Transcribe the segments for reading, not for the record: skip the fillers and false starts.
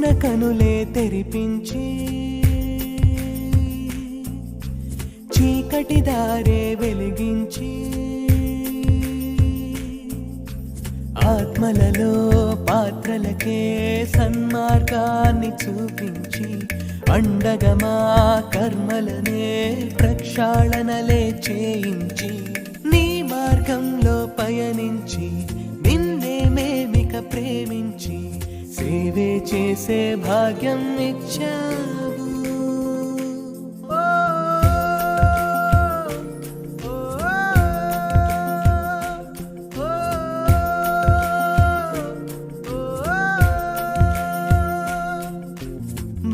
మూసిన కనులే తెరిపించి చీకటి దారే వెలిగించి ఆత్మలలో పాత్రలకే సన్మార్గాన్ని చూపించి అండగమా కర్మలనే ప్రక్షాళనలే చేయించి నీ మార్గంలో పయనించి నిన్నే మేమిక ప్రేమించి సేవే చేసే భాగ్యం ఇచ్చావు.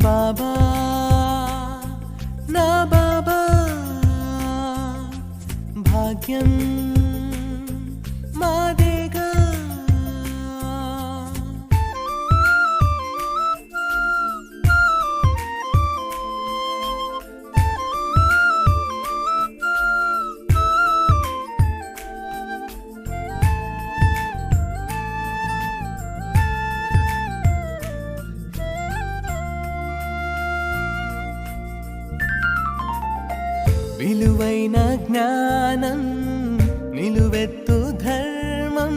బాబా నా బాబా భాగ్యం మాదేగా. విలువైన జ్ఞానం నిలువెత్తు ధర్మం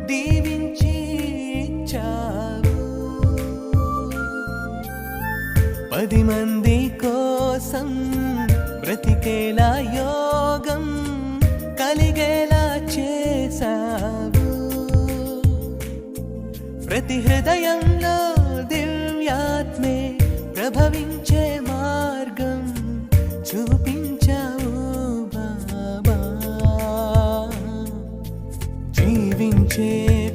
దీవించి ఇచ్చావు. 10 మంది కోసం బ్రతికేలా యోగం కలిగేలా చేశావు. ప్రతి హృదయంలో దివ్యాత్మే ప్రభవించే మార్గం చూపించావు బాబా. జీవించే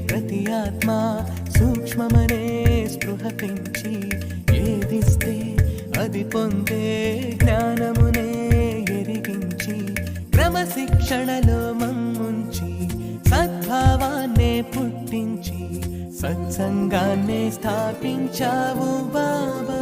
ప్రతి ఆత్మ సూక్ష్మమనే స్పృహ పెంచి ఏదిస్తే అది పొందే జ్ఞానమునే ఎరిగించి క్రమశిక్షణలో మమ్ముంచి సద్భావాన్నే పుట్టించి సత్సంగాన్నే స్థాపించావు బాబా.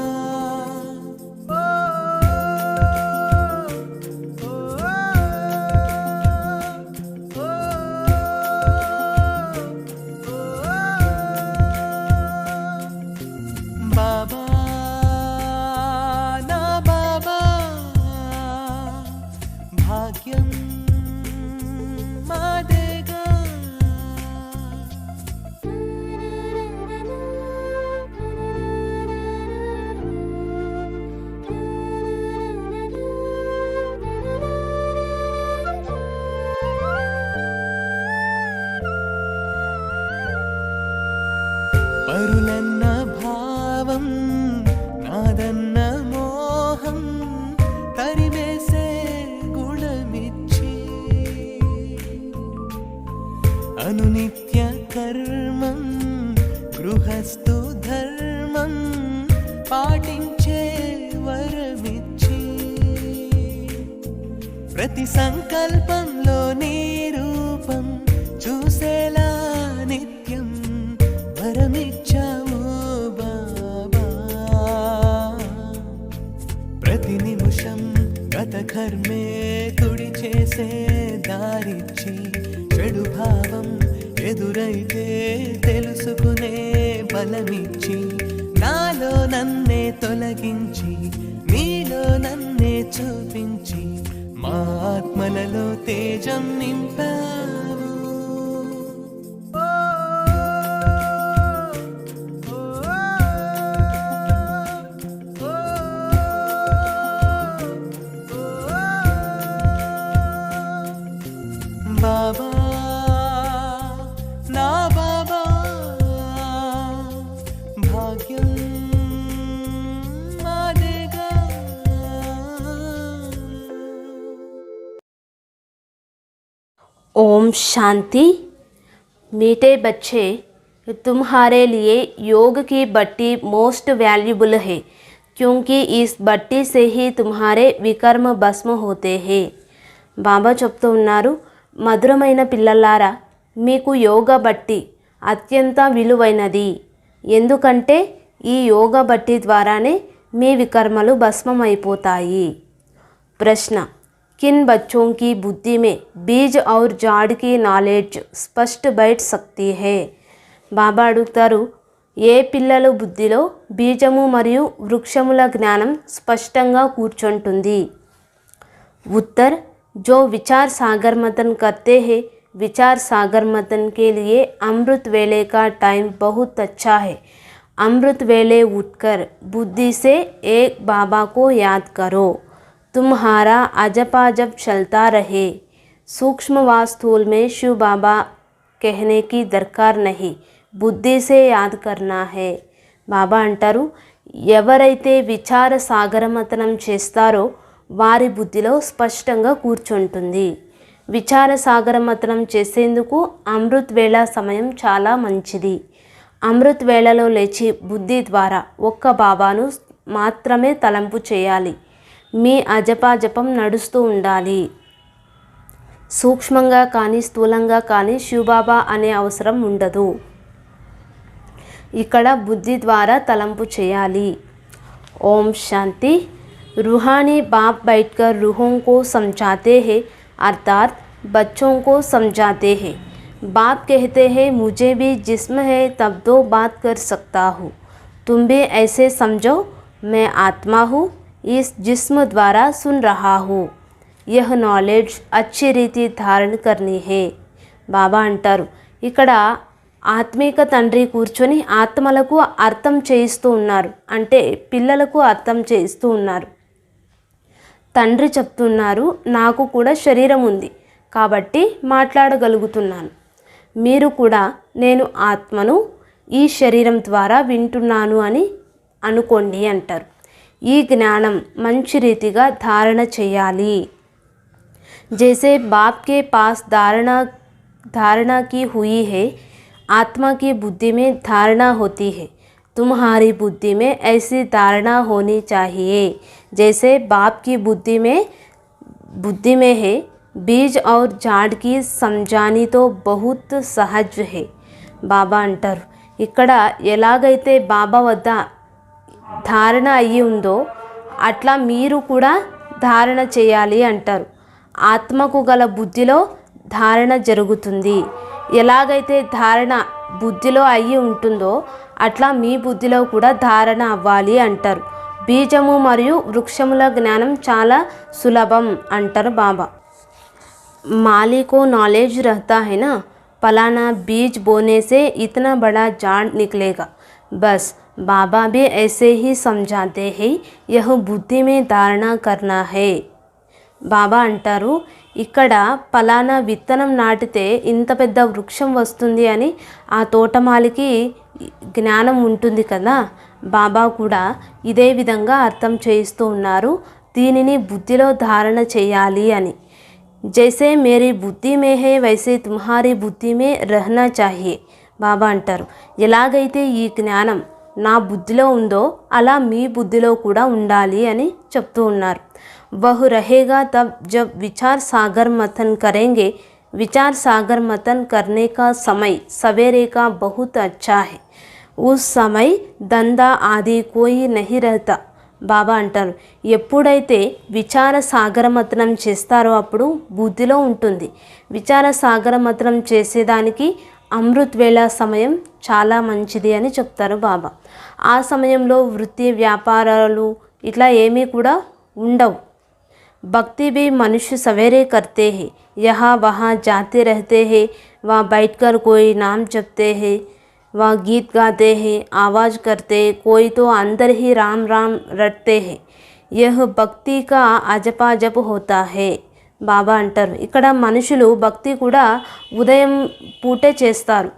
బాబా నా బాబా భాగ్యం మాదేగా. పరులన్న భావం నాదన్న మోహం తరిమేసే గుణమిచ్చి అనునిత్య కర్మం గృహస్థు ధర్మం పాటించే వరమిచ్చి ప్రతి సంకల్పంలో నీ రూపం చూసేలా నిత్యం వరమిచ్చావు బాబా. ప్రతి నిమిషం గత కర్మే తుడి చేసే దారిచ్చి చెడు భావం ఎదురైతే తెలుసుకునే బలమిచ్చి నాలో నన్నే తొలగించి నీలో నన్నే చూపించి మా ఆత్మలలో తేజం నింపావు. బాబా నా బాబా భాగ్యం మాదేగా. ओम शांति। मीठे बच्चे, तुम्हारे लिए योग की बट्टी मोस्ट वैल्यूबल है, क्योंकि इस बट्टी से ही तुम्हारे विकर्म भस्म होते हैं। బాబా చెప్తూ ఉన్నారు, మధురమైన పిల్లలారా, మీకు యోగ బట్టి అత్యంత విలువైనది. ఎందుకంటే ఈ యోగ బట్టి ద్వారానే మీ వికర్మలు భస్మమైపోతాయి. ప్రశ్న, किन बच्चों की बुद्धि में बीज और जाड़ की नॉलेज स्पष्ट बैठ सकती है? బాబా అడుగుతారు, ఏ పిల్లల బుద్ధిలో బీజము మరియు వృక్షముల జ్ఞానం స్పష్టంగా కూర్చుంటుంది? उत्तर, जो विचार सागर मंथन करते हैं, विचार सागर मंथन के लिए अमृत वेले का टाइम बहुत अच्छा है। अमृत वेले उठकर बुद्धि से एक बाबा को याद करो, तुम्हारा अजपाजप चलता रहे। सूक्ष्म व स्थूल में शिव बाबा कहने की दरकार नहीं, బుద్ధి సే యాద్ కర్నా హే. బాబా అంటారు, ఎవరైతే విచార సాగరమతనం చేస్తారో వారి బుద్ధిలో స్పష్టంగా కూర్చుంటుంది. విచార సాగరమతనం చేసేందుకు అమృత్ వేళ సమయం చాలా మంచిది. అమృత్ వేళలో లేచి బుద్ధి ద్వారా ఒక్క బాబాను మాత్రమే తలంపు చేయాలి. మీ అజపాజపం నడుస్తూ ఉండాలి. సూక్ష్మంగా కానీ స్థూలంగా కానీ శివబాబా అనే అవసరం ఉండదు. ఇక్కడ బుద్ధి ద్వారా తలంపు చేయాలి. ఓం శాంతి. रूहानी बाप बैठकर रूहों को समझाते हैं, अर्थात बच्चों को समझाते हैं. बाप कहते हैं, मुझे भी जिस्म है तब तो बात कर सकता हूँ. तुम भी ऐसे समझो, मैं आत्मा हूँ, इस जिस्म द्वारा सुन रहा हूँ. यह नॉलेज अच्छी रीति धारण करनी है. బాబా అంటారు, ఇక్కడ ఆత్మీక తండ్రి కూర్చొని ఆత్మలకు అర్థం చేయిస్తూ ఉన్నారు. అంటే పిల్లలకు అర్థం చేయిస్తూ ఉన్నారు. తండ్రి చెప్తున్నారు, నాకు కూడా శరీరం ఉంది కాబట్టి మాట్లాడగలుగుతున్నాను. మీరు కూడా నేను ఆత్మను ఈ శరీరం ద్వారా వింటున్నాను అని అనుకోండి అంటారు. ఈ జ్ఞానం మంచి రీతిగా ధారణ చేయాలి. జైసే బాప్ కే పాస్ धारणा की हुई है, आत्मा की बुद्धि में धारणा होती है. तुम्हारी बुद्धि में ऐसी धारणा होनी चाहिए जैसे बाप की बुद्धि में है. बीज और झाड़ की समझानी तो बहुत सहज है. బాబా అంటారు, ఇక్కడ ఎలాగైతే బాబా వద్ద ధారణ అయ్యి ఉందో అట్లా మీరు కూడా ధారణ చేయాలి అంటారు. ఆత్మకు గల బుద్ధిలో ధారణ జరుగుతుంది. ఎలాగైతే ధారణ బుద్ధిలో అయ్యి ఉంటుందో అట్లా మీ బుద్ధిలో కూడా ధారణ అవ్వాలి అంటారు. బీజము మరియు వృక్షముల జ్ఞానం చాలా సులభం అంటారు బాబా. माली को नॉलेज रहता है ना, फलाना बीज बोने से इतना बड़ा झाड़ निकलेगा. बस बाबा भी ऐसे ही समझाते हैं, यह बुद्धि में धारणा करना है. బాబా అంటారు, ఇక్కడ ఫలానా విత్తనం నాటితే ఇంత పెద్ద వృక్షం వస్తుంది అని ఆ తోటమాలికి జ్ఞానం ఉంటుంది కదా. బాబా కూడా ఇదే విధంగా అర్థం చేయిస్తూ ఉన్నారు, దీనిని బుద్ధిలో ధారణ చేయాలి అని. జైసే మేరీ బుద్ధి మే హే వైసే తుమ్హారీ బుద్ధి మే రహనా చాహియే. బాబా అంటారు, ఎలాగైతే ఈ జ్ఞానం నా బుద్ధిలో ఉందో అలా మీ బుద్ధిలో కూడా ఉండాలి అని చెప్తూ ఉన్నారు. वह रहेगा तब जब विचार सागर मंथन करेंगे. विचार सागर मंथन करने का समय सवेरे का बहुत अच्छा है. उस समय धंधा आदि कोई नहीं रहता. బాబా అంటారు, ఎప్పుడైతే విచార సాగర మథనం చేస్తారో అప్పుడు బుద్ధిలో ఉంటుంది. విచార సాగర మథనం చేసేదానికి అమృత్ వేళ సమయం చాలా మంచిది అని చెప్తారు బాబా. ఆ సమయంలో వృత్తి వ్యాపారాలు ఇట్లా ఏమీ కూడా ఉండవు. भक्ति भी मनुष्य सवेरे करते हैं, यहाँ वहाँ जाते रहते हैं, वहाँ बैठकर कोई नाम जपते हैं, वहाँ गीत गाते हैं, आवाज़ करते हैं, कोई तो अंदर ही राम राम रटते हैं. यह भक्ति का अजपाजप होता है. బాబా అంటారు, ఇక్కడ మనుషులు భక్తి కూడా ఉదయం పూటే చేస్తారు.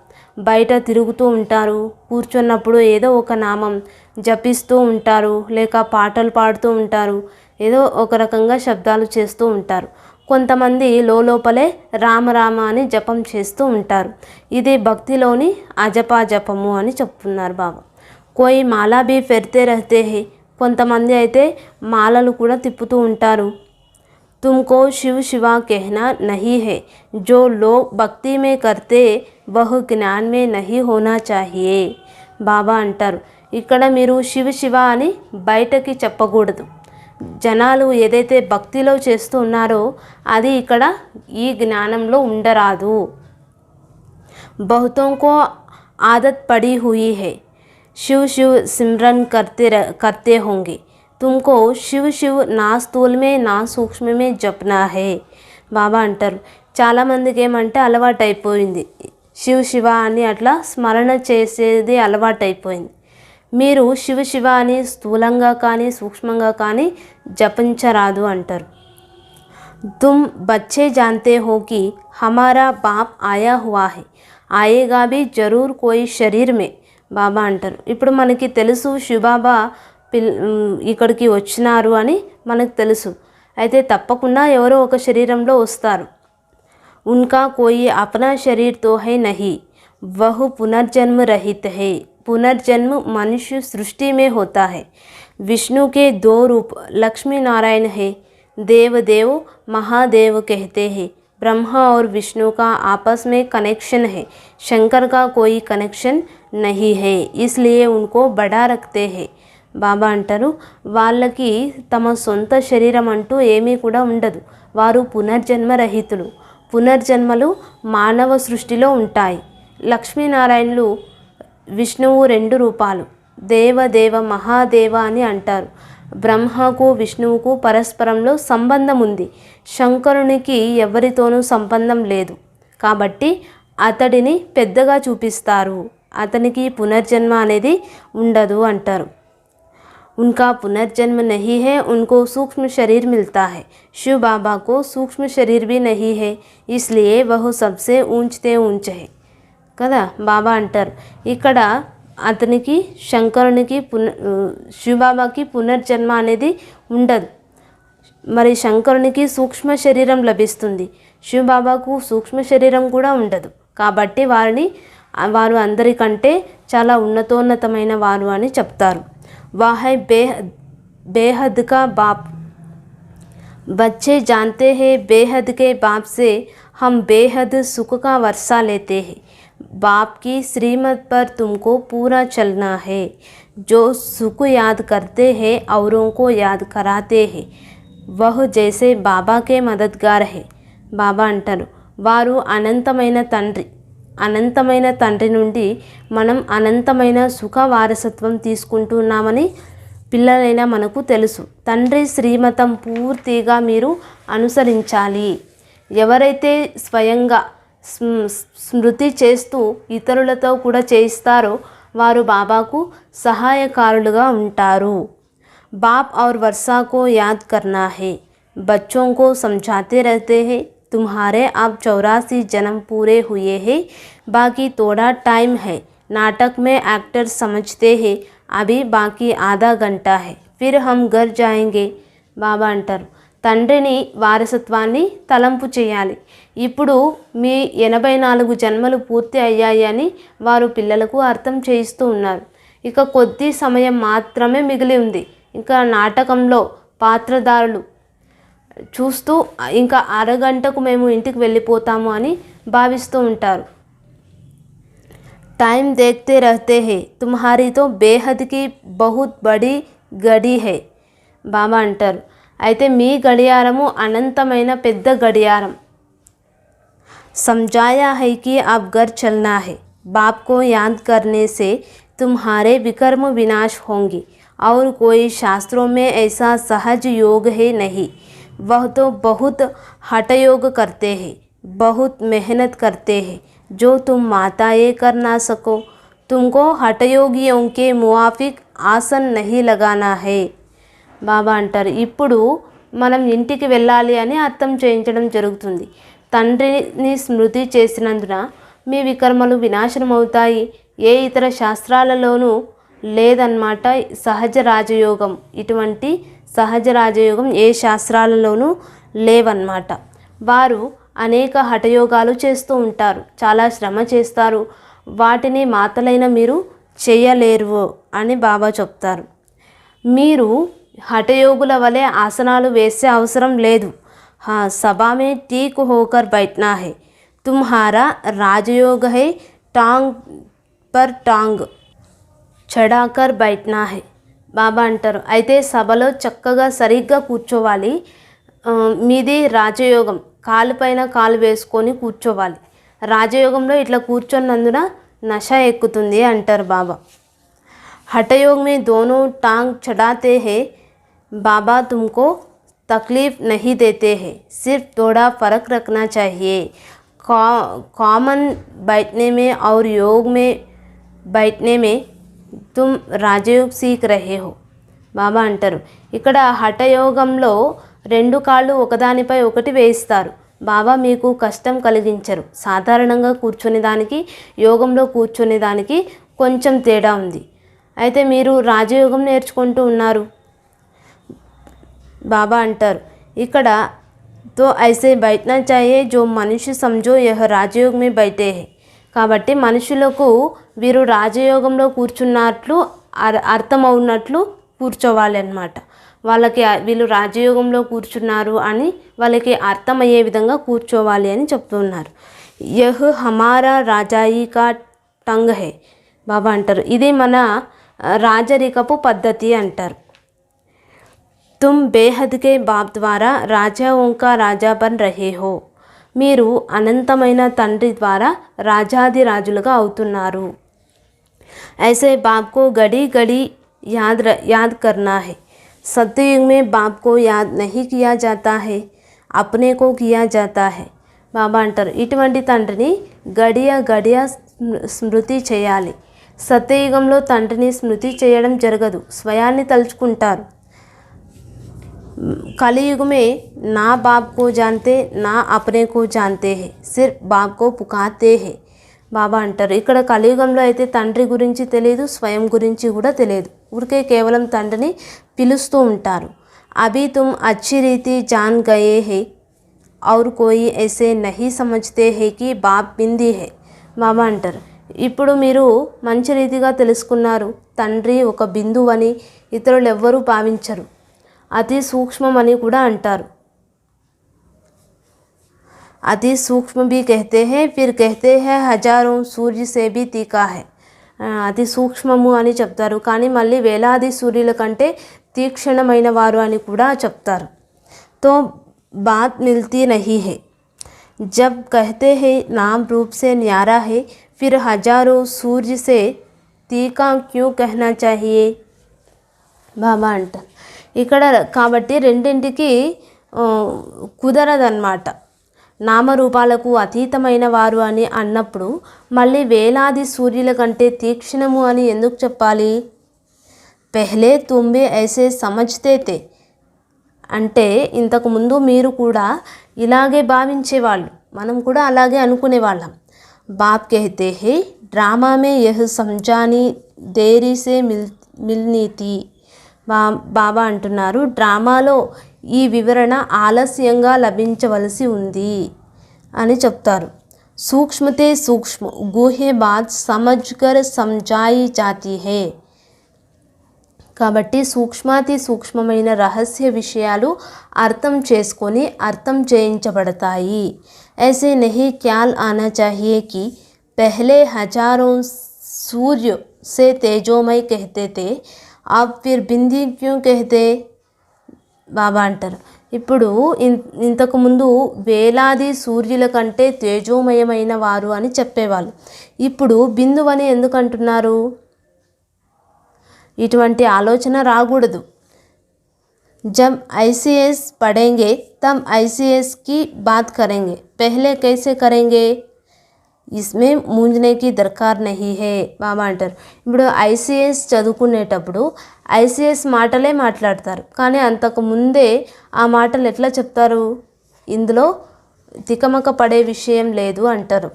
బయట తిరుగుతూ ఉంటారు, కూర్చున్నప్పుడు ఏదో ఒక నామం జపిస్తూ ఉంటారు, లేక పాటలు పాడుతూ ఉంటారు, ఏదో ఒక రకంగా శబ్దాలు చేస్తూ ఉంటారు. కొంతమంది లోపలే రామరామ అని జపం చేస్తూ ఉంటారు. ఇది భక్తిలోని అజపాజపము అని చెప్తున్నారు బాబా. కోయి మాలా బీ ఫెర్తే రహతే హే. కొంతమంది అయితే మాలలు కూడా తిప్పుతూ ఉంటారు. तुमको शिव शिवा कहना नहीं है. जो लोग भक्ति में करते वह ज्ञान में नहीं होना चाहिए. బాబా అంటారు, ఇక్కడ మీరు శివ శివ అని బయటకి చెప్పకూడదు. జనాలు ఏదైతే భక్తిలో చేస్తూ ఉన్నారో అది ఇక్కడ ఈ జ్ఞానంలో ఉండరాదు. बहुतों को आदत पड़ी हुई है. शिव शिव सिमरन करते होंगे। तुमको शिव शिव నా స్థూలమే నా సూక్ష్మమే జపనా హే। బాబా అంటారు చాలామందికి ఏమంటే అలవాటైపోయింది, శివ శివ అని అట్లా స్మరణ చేసేది అలవాటైపోయింది। మీరు శివ శివ అని స్థూలంగా కానీ సూక్ష్మంగా కానీ జపించరాదు అంటారు। तुम बच्चे जानते हो कि हमारा बाप आया हुआ है, आएगा भी जरूर कोई शरीर में। బాబా అంటారు ఇప్పుడు మనకి తెలుసు శివబాబా ఇక్కడికి వచ్చినారు అని మనకు తెలుసు, అయితే తప్పకుండా ఎవరో ఒక శరీరంలో వస్తారు। उनका कोई अपना शरीर तो है नहीं, वह पुनर्जन्म रहित है। पुनर्जन्म मनुष्य सृष्टि में होता है। विष्णु के दो रूप लक्ष्मी नारायण है। देव देव महादेव कहते हैं। ब्रह्मा और विष्णु का आपस में कनेक्शन है, शंकर का कोई कनेक्शन नहीं है, इसलिए उनको बड़ा रखते हैं। బాబా అంటారు వాళ్ళకి తమ సొంత శరీరం అంటూ ఏమీ కూడా ఉండదు, వారు పునర్జన్మ రహితులు। పునర్జన్మలు మానవ సృష్టిలో ఉంటాయి। లక్ష్మీనారాయణులు విష్ణువు రెండు రూపాలు, దేవదేవ మహాదేవ అని అంటారు। బ్రహ్మకు విష్ణువుకు పరస్పరంలో సంబంధం ఉంది, శంకరునికి ఎవరితోనూ సంబంధం లేదు కాబట్టి అతడిని పెద్దగా చూపిస్తారు, అతనికి పునర్జన్మ అనేది ఉండదు అంటారు। उनका पुनर्जन्म नहीं है, उनको सूक्ष्म शरीर मिलता है। शिव बाबा को सूक्ष्म शरीर भी नहीं है, इसलिए वह सबसे ऊंचते ऊंच है కదా। బాబా అంటారు ఇక్కడ అతనికి శంకరునికి శివబాబాకి పునర్జన్మ అనేది ఉండదు, మరి శంకరునికి సూక్ష్మ శరీరం లభిస్తుంది, శివబాబాకు సూక్ష్మ శరీరం కూడా ఉండదు కాబట్టి వారు అందరికంటే చాలా ఉన్నతోన్నతమైన వారు అని చెప్తారు। वह है बेहद का बाप। बच्चे जानते हैं बेहद के बाप से हम बेहद सुख का वर्षा लेते हैं। बाप की श्रीमत पर तुमको पूरा चलना है। जो सुख याद करते हैं औरों को याद कराते हैं, वह जैसे बाबा के मददगार है। బాబా అంటారు వారు అనంతమైన తండ్రి నుండి మనం అనంతమైన సుఖ వారసత్వం తీసుకుంటున్నామని పిల్లలైన మనకు తెలుసు। తండ్రి శ్రీమతం పూర్తిగా మీరు అనుసరించాలి। ఎవరైతే స్వయంగా స్మృతి చేస్తూ ఇతరులతో కూడా చేయిస్తారో వారు బాబాకు సహాయకారులుగా ఉంటారు। बाप और वर्षा को याद करना है, बच्चों को समझाते रहते हैं। तुम्हारे अब 84 जन्म पूरे हुए हैं, बाकी थोड़ा टाइम है। नाटक में एक्टर समझते हैं अभी बाकी आधा घंटा है, फिर हम घर जाएंगे। బాబా అంటారు తండ్రిని వారసత్వాన్ని తలంపు చేయాలి। ఇప్పుడు మీ 84 జన్మలు పూర్తి అయ్యాయి అని వారు పిల్లలకు అర్థం చేయిస్తూ ఉన్నారు। ఇక కొద్ది సమయం మాత్రమే మిగిలి ఉంది, ఇంకా నాటకంలో పాత్రధారులు చూస్తూ ఇంకా అరగంటకు మేము ఇంటికి వెళ్ళిపోతాము అని భావిస్తూ ఉంటారు। टाइम देखते रहते हैं, तुम्हारी तो बेहद की बहुत बड़ी घड़ी है। బాబా అంటారు అయితే మీ గడియారము అనంతమైన పెద్ద గడియారం। समझाया है कि अब घर चलना है। बाप को याद करने से तुम्हारे विकर्म विनाश होंगे और कोई शास्त्रों में ऐसा सहज योग है नहीं। वह तो बहुत हठयोग करते हैं, बहुत मेहनत करते हैं, जो तुम माताएं कर ना सको। तुमको हठयोगियों के मुआफिक आसन नहीं लगाना है। బాబా అంటారు ఇప్పుడు మనం ఇంటికి వెళ్ళాలి అని అర్థం చేయించడం జరుగుతుంది। తండ్రిని స్మృతి చేసినందున మీ వికర్మలు వినాశనం అవుతాయి। ఏ ఇతర శాస్త్రాలలోనూ లేదన్నమాట సహజ రాజయోగం, ఇటువంటి సహజ రాజయోగం ఏ శాస్త్రాలలోనూ లేవన్నమాట। వారు అనేక హఠయోగాలు చేస్తూ ఉంటారు, చాలా శ్రమ చేస్తారు, వాటిని మాతలైన మీరు చేయలేరు అని బాబా చెప్తారు। మీరు హఠయోగుల వలె ఆసనాలు వేసే అవసరం లేదు। हाँ, सभा में ठीक होकर बैठना है। तुम्हारा राजयोग है टांग पर टांग చడాకర్ బైట్నా హై। బాబా అంటారు అయితే సభలో చక్కగా సరిగ్గా కూర్చోవాలి, మీది రాజయోగం, కాలుపైన కాలు వేసుకొని కూర్చోవాలి। రాజయోగంలో ఇట్లా కూర్చొన్నందున నశ ఎక్కుతుంది అంటారు బాబా। हठयोग में दोनों टांग चढ़ाते हैं। बाबा तुमको तकलीफ़ नहीं देते हैं, सिर्फ थोड़ा फ़र्क रखना चाहिए। कॉमन बैठने में और योग में बैठने में तुम రాజయోగ్ సీక్ రహే హో. బాబా అంటారు ఇక్కడ హఠయోగంలో రెండు కాళ్ళు ఒకదానిపై ఒకటి వేయిస్తారు. బాబా మీకు కష్టం కలిగించరు. సాధారణంగా కూర్చునే దానికి యోగంలో కూర్చునే దానికి కొంచెం తేడా ఉంది. అయితే మీరు రాజయోగం నేర్చుకుంటూ ఉన్నారు. బాబా అంటారు ఇక్కడ తో ఐసే బైఠనా చాహియే జో మనుష్య సమझो यह రాజయోగ్ में बैठे हैं. కాబట్టి మనుషులకు వీరు రాజయోగంలో కూర్చున్నట్లు అర్థమవునట్లు కూర్చోవాలి అన్నమాట. వాళ్ళకి వీళ్ళు రాజయోగంలో కూర్చున్నారు అని వాళ్ళకి అర్థమయ్యే విధంగా కూర్చోవాలి అని చెప్తున్నారు. యహ్ హమారా రాజాయి కా టంగ్ హే. బాబా అంటారు ఇది మన రాజరికపు పద్ధతి అంటారు. तुम बेहद के बाप द्वारा राजाओं का राजा बन रहे हो. మీరు అనంతమైన తండ్రి ద్వారా రాజాది రాజులుగా అవుతున్నారు. ऐसे बाप को घड़ी घड़ी याद करना है. सतयुग में बाप को याद नहीं किया जाता है, अपने को किया जाता है. బాబా అంటారు ఇటువంటి తండ్రిని గడియ గడియ స్మృతి చేయాలి. సత్యయుగంలో తండ్రిని స్మృతి చేయడం జరగదు, స్వయాన్ని తలుచుకుంటారు. कलयुग में ना बाप को जानते ना अपने को जानते हैं, सिर्फ बाप को पुकारते हैं. బాబా అంటారు ఇక్కడ కలియుగంలో అయితే తండ్రి గురించి తెలియదు, స్వయం గురించి కూడా తెలియదు, ఊరికే కేవలం తండ్రిని పిలుస్తూ ఉంటారు. అభి తుమ్ అచ్చి రీతి జాన్ గయే హే और कोई ऐसे नहीं समझते हैं कि बाप बिंदी है. బాబా అంటారు ఇప్పుడు మీరు మంచి రీతిగా తెలుసుకున్నారు, తండ్రి ఒక బిందువు అని ఇతరులు ఎవ్వరూ భావించరు. అతి సూక్ష్మమని కూడా అంటారు. అతి సూక్ష్మ भी कहते हैं, फिर कहते हैं हजारों सूर्य से भी तीखा है. అతి సూక్ష్మము అని చెప్తారు, కానీ మళ్ళీ వేలాది సూర్యుల కంటే తీక్షణమైన వారు అని కూడా చెప్తారు. तो बात मिलती नहीं है. जब कहते हैं नाम रूप से न्यारा है, फिर हजारों सूर्य से तीखा क्यों कहना चाहिए. బాబా అంటారు ఇక్కడ కాబట్టి రెండింటికి కుదరదన్నమాట. నామరూపాలకు అతీతమైన వారు అని అన్నప్పుడు మళ్ళీ వేలాది సూర్యుల కంటే తీక్షణము అని ఎందుకు చెప్పాలి. పెహ్లే తుంబే ఐసే సమజ్తే తే అంటే ఇంతకుముందు మీరు కూడా ఇలాగే భావించేవాళ్ళు, మనం కూడా అలాగే అనుకునేవాళ్ళం. బాప్ कहते हैं డ్రామా में यह समझानी देरी से मिलनी थी. బాబా అంటున్నారు డ్రామాలో ఈ వివరణ ఆలస్యంగా లభించవలసి ఉంది అని చెప్తారు. సూక్ష్మతే సూక్ష్మ గుహే బాత్ సమజ్కర్ సమజాయి జాతి హే. కాబట్టి సూక్ష్మాతి సూక్ష్మమైన రహస్య విషయాలు అర్థం చేసుకొని అర్థం చేయించబడతాయి. ऐसे नहीं ख्याल आना चाहिए कि पहले हजारों सूर्य से तेजोमय कहते थे, अब फिर बिंदी क्यों कहते. బాబా అంటారు ఇప్పుడు ఇంతకుముందు వేలాది సూర్యుల కంటే తేజోమయమైన వారు అని చెప్పేవాళ్ళు, ఇప్పుడు బిందువు అని ఎందుకు అంటున్నారు. ఇటువంటి ఆలోచన రాకూడదు. जब ICS पढ़ेंगे तब ICS की बात करेंगे, पहले कैसे करेंगे. इसमें मूंझने की दरकार नहीं है. బాబా అంటారు ఇప్పుడు ICS చదువుకునేటప్పుడు ICS మాటలే మాట్లాడతారు, కానీ అంతకు ముందే ఆ మాటలు ఎట్లా చెప్తారు, ఇందులో తికమక పడే విషయం లేదు అంటారు.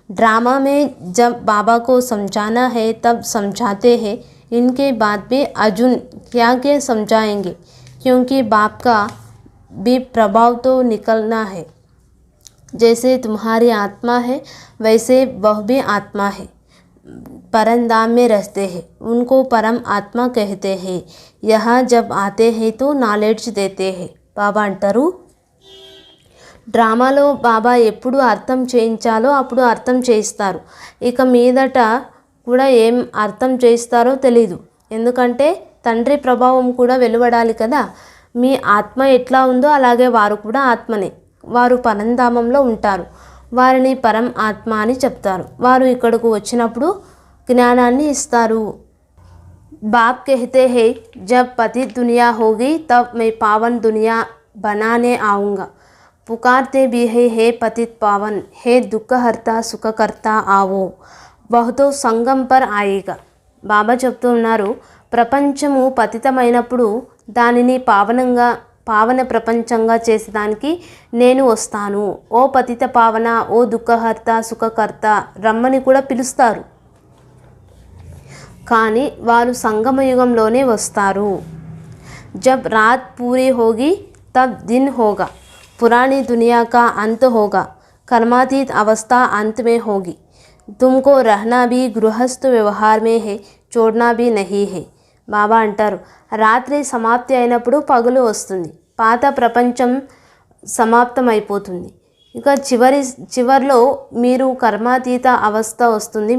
ड्रामा में जब बाबा को समझाना है तब समझाते हैं, इनके बाद भी अर्जुन क्या क्या समझाएंगे, क्योंकि बाप का भी प्रभाव तो निकलना है. जैसे तुम्हारी आत्मा है वैसे वह भी आत्मा है, परमधाम में रहते हैं, उनको परम आत्मा कहते हैं. यहाँ जब आते हैं तो नॉलेज देते हैं. బాబా అంటారు డ్రామాలో బాబా ఎప్పుడు అర్థం చేయించాలో అప్పుడు అర్థం చేయిస్తారు, ఇక మీదట కూడా ఏం అర్థం చేయిస్తారో తెలీదు, ఎందుకంటే తండ్రి ప్రభావం కూడా వెలువడాలి కదా. మీ ఆత్మ ఎట్లా ఉందో అలాగే వారు కూడా ఆత్మనే, వారు పరంధామంలో ఉంటారు, వారిని పరం ఆత్మ అని చెప్తారు. వారు ఇక్కడకు వచ్చినప్పుడు జ్ఞానాన్ని ఇస్తారు. बाप कहते हैं जब पतित दुनिया होगी तब मैं पावन दुनिया बनाने आऊँगा। पुकारते भी है हे पतित पावन, हे दुःखहर्ता సుఖకర్తా ఆవో, వహుతో సంగం పర్ ఆయేగా. బాబా చెప్తూ ఉన్నారు, ప్రపంచము పతితమైనప్పుడు దానిని పావన ప్రపంచంగా చేసేదానికి నేను వస్తాను. ఓ పతిత పావన, ఓ దుఃఖహర్త సుఖకర్త రమ్మని కూడా పిలుస్తారు. కానీ వారు సంగమయుగంలోనే వస్తారు. జబ్ రాత్ పూరీ హోగి తబ్ దిన్ హోగా. पुरानी दुनिया का अंत होगा, कर्मातीत अवस्था अंत में होगी. तुमको रहना भी गृहस्थ व्यवहार में है, छोड़ना भी नहीं है. బాబా అంటారు, రాత్రి సమాప్తి అయినప్పుడు పగలు వస్తుంది, పాత ప్రపంచం సమాప్తమైపోతుంది. ఇక చివర్లో మీరు కర్మాతీత అవస్థ వస్తుంది.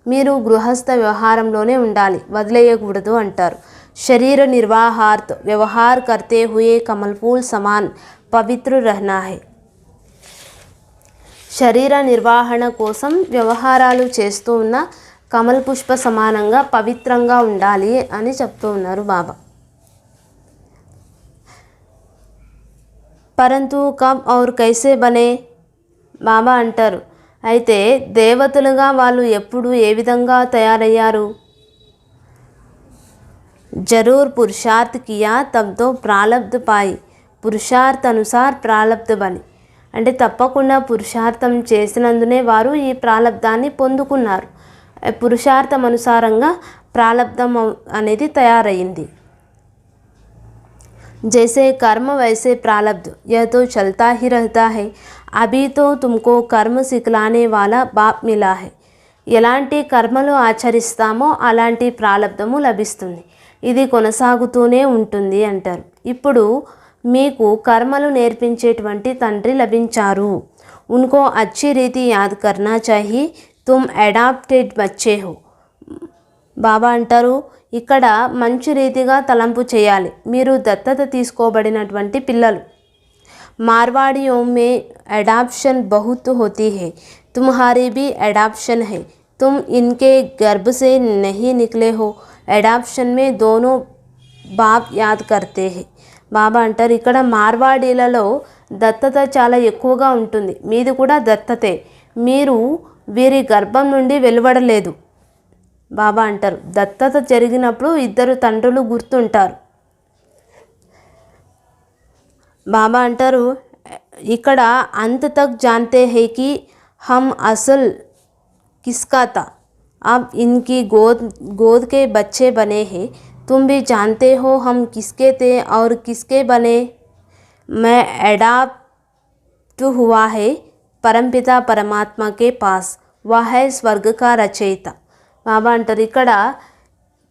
మీరు గృహస్థ వ్యవహారంలోనే ఉండాలి, వదిలేయకూడదు అంటారు. शरीर निर्वाहार्थ व्यवहार करते हुए कमल फूल समान పవిత్ర रहना है. శరీర నిర్వహణ కోసం వ్యవహారాలు చేస్తూ ఉన్న కమల్ పుష్ప సమానంగా పవిత్రంగా ఉండాలి అని చెప్తూ ఉన్నారు బాబా. పరంతు కబ్ ఔర్ కైసే బనే. బాబా అంటారు, అయితే దేవతలుగా వాళ్ళు ఎప్పుడు ఏ విధంగా తయారయ్యారు? జరూర్ పురుషార్థ్ కియా తబ్ తో ప్రాలబ్ధ పాయి, పురుషార్థ అనుసార్ ప్రాలబ్ధ బని. అంటే తప్పకుండా పురుషార్థం చేసినందునే వారు ఈ ప్రాలబ్ధాన్ని పొందుకున్నారు. పురుషార్థం అనుసారంగా ప్రాలబ్ధం అనేది తయారయ్యింది. जैसे कर्म वैसे प्रारब्ध, यह तो चलता ही रहता है. अभी तो तुमको कर्म सिखलाने वाला बाप मिला है. ఎలాంటి కర్మలు ఆచరిస్తామో అలాంటి ప్రాలబ్ధము లభిస్తుంది, ఇది కొనసాగుతూనే ఉంటుంది అంటారు. ఇప్పుడు మీకు కర్మలు నేర్పించేటువంటి తండ్రి లభించారు. ఉన్కో అచ్చి రీతి యాద్ కర్నా చాహి, తుమ్ అడాప్టెడ్ బచ్చే హో. బాబా అంటారు, ఇక్కడ మంచి రీతిగా తలంపు చేయాలి, మీరు దత్తత తీసుకోబడినటువంటి పిల్లలు. మార్వాడియోं में एडाप्शन बहुत होती है, तुम्हारी भी एडाप्शन है, तुम इनके गर्भ से नहीं निकले हो. एडाप्शन में दोनों बाप याद करते हैं. బాబా అంటారు, ఇక్కడ మార్వాడీలలో దత్తత చాలా ఎక్కువగా ఉంటుంది, మీది కూడా దత్తతే, మీరు వీరి గర్భం నుండి వెలువడలేదు. బాబా అంటారు, దత్తత జరిగినప్పుడు ఇద్దరు తండ్రులు గుర్తుంటారు. బాబా అంటారు, ఇక్కడ అంత తక్ జాన్తే హై కి హమ్ అసల్ किसका था, अब इनकी गोद के बच्चे बने हैं. तुम भी जानते हो हम किसके थे और किसके बने. मैं एडाप्ट हुआ है परमपिता परमात्मा के पास, वह है स्वर्ग का रचयिता. బాబా అంటారు, ఇక్కడ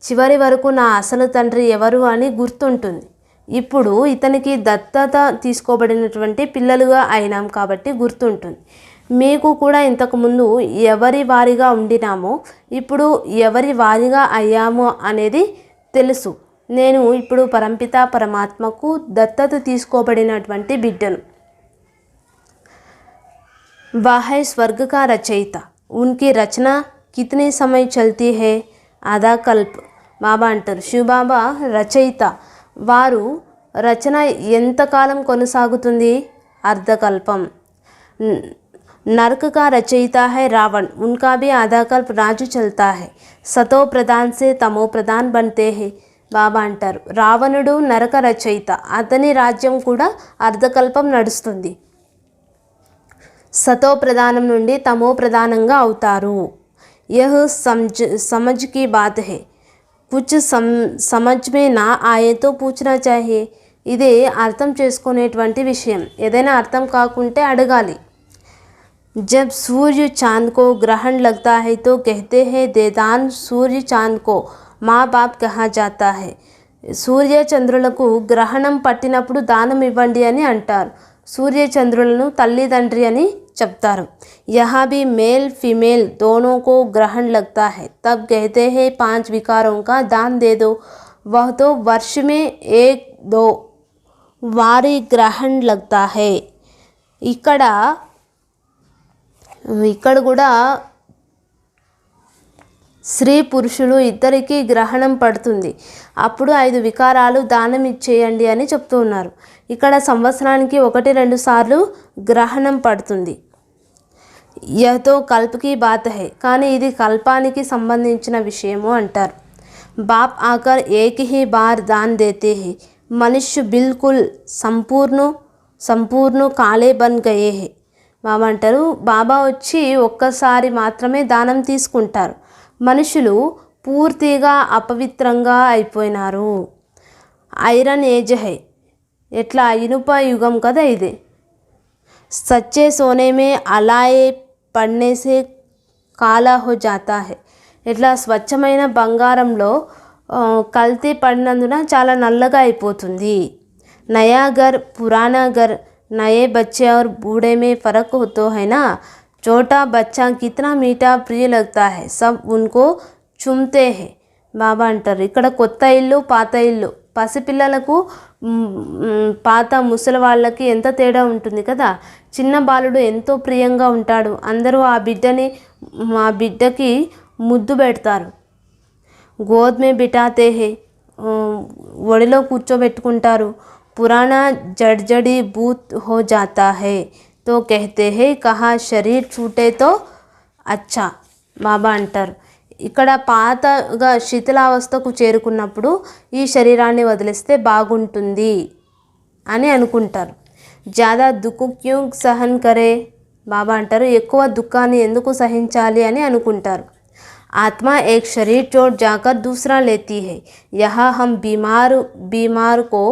చివరి వరకు నా అసలు తండ్రి ఎవరు అని గుర్తుంటుంది. ఇప్పుడు ఇతనికి దత్తత తీసుకోబడినటువంటి పిల్లలుగా అయినాం కాబట్టి గుర్తుంటుంది. మీకు కూడా ఇంతకుముందు ఎవరి వారిగా ఉండినామో ఇప్పుడు ఎవరి వారిగా అయ్యామో అనేది తెలుసు. నేను ఇప్పుడు పరంపిత పరమాత్మకు దత్తత తీసుకోబడినటువంటి బిడ్డను. వాహై స్వర్గ కా రచయిత, ఉన్కి రచన కితనే సమయ చల్తీ హై, ఆదా కల్ప్. బాబా అంటారు, శివబాబా రచయిత, వారు రచన ఎంతకాలం కొనసాగుతుంది? అర్ధకల్పం. नरक का रचयिता है रावण, उनका भी आधा कल्प राज चलता है. सतो प्रधान से तमो प्रधान बनते हैं. బాబా అంటారు, రావణుడు నరక రచయిత, అతని రాజ్యం కూడా అర్ధకల్పం నడుస్తుంది. సతో ప్రధానం నుండి తమో ప్రధానంగా అవుతారు. यह समझ की बात है, कुछ समझ में ना आए तो पूछना चाहिए. ఇదే అర్థం చేసుకునేటువంటి విషయం, ఏదైనా అర్థం కాకుంటే అడగాలి. जब सूर्य चांद को ग्रहण लगता है तो कहते हैं देदान सूर्य चांद को माँ बाप कहा जाता है. సూర్య చంద్రులకు గ్రహణం పట్టినప్పుడు దానం ఇవ్వండి అని అంటారు. సూర్య చంద్రులను తల్లిదండ్రి అని చెప్తారు. यहाँ भी मेल फीमेल दोनों को ग्रहण लगता है, तब कहते हैं 5 विकारों का दान दे दो. वह तो वर्ष में 1-2 वारी ग्रहण लगता है. ఇక్కడ కూడా స్త్రీ పురుషులు ఇద్దరికీ గ్రహణం పడుతుంది. అప్పుడు 5 వికారాలు దానం ఇచ్చేయండి అని చెప్తూ ఉన్నారు. ఇక్కడ సంవత్సరానికి 1-2 సార్లు గ్రహణం పడుతుంది. యహతో కల్పకి బాత్ హై, కానీ ఇది కల్పానికి సంబంధించిన విషయము అంటారు. బాప్ ఆకర్ ఏక్ హీ బార్ దాన్ దేతే హై, మనుష్య బిల్కుల్ సంపూర్ణ కాలే బన్ గయే హై. బాబా అంటారు, బాబా వచ్చి ఒక్కసారి మాత్రమే దానం తీసుకుంటారు. మనుషులు పూర్తిగా అపవిత్రంగా అయిపోయినారు. ఐరన్ ఏజ్ హై, ఎట్లా ఇనుప యుగం కదా ఇది. సచ్చే సోనే మే అలాయే పడ్నే సే కాలా హో జాతా హై, ఇట్లా స్వచ్ఛమైన బంగారంలో కల్తీ పడినందున చాలా నల్లగా అయిపోతుంది. నయా ఘర్ పురానా ఘర్, నయే బచ్చే और बूढ़े में फ़र्क होता है ना. छोटा बच्चा कितना मीठा प्रिय लगता है, सब उनको चुमते हैं. బాబా అంటారు, ఇక్కడ కొత్త ఇల్లు పాత ఇల్లు, పసిపిల్లలకు పాత ముసలి వాళ్ళకి ఎంత తేడా ఉంటుంది కదా. చిన్న బాలుడు ఎంతో ప్రియంగా ఉంటాడు, అందరూ ఆ బిడ్డకి ముద్దు పెడతారు. గోద్ మే బిఠాతే హే, ఒడిలో కూర్చోబెట్టుకుంటారు. పురాణా జడ్జడి బూత్ హో జాతా హై తో कहते हैं కహా శరీర్ छूटे तो अच्छा. బాబా అంటారు, ఇక్కడ పాతగా శిథిలావస్థకు చేరుకున్నప్పుడు ఈ శరీరాన్ని వదిలేస్తే బాగుంటుంది అని అనుకుంటారు. జ్యాదా దుఃఖ క్యూ సహన్ కరే, బాబా అంటారు, ఎక్కువ దుఃఖాన్ని ఎందుకు సహించాలి అని అనుకుంటారు. आत्मा एक शरीर छोड़ जाकर दूसरा लेती है, यहाँ हम बीमार को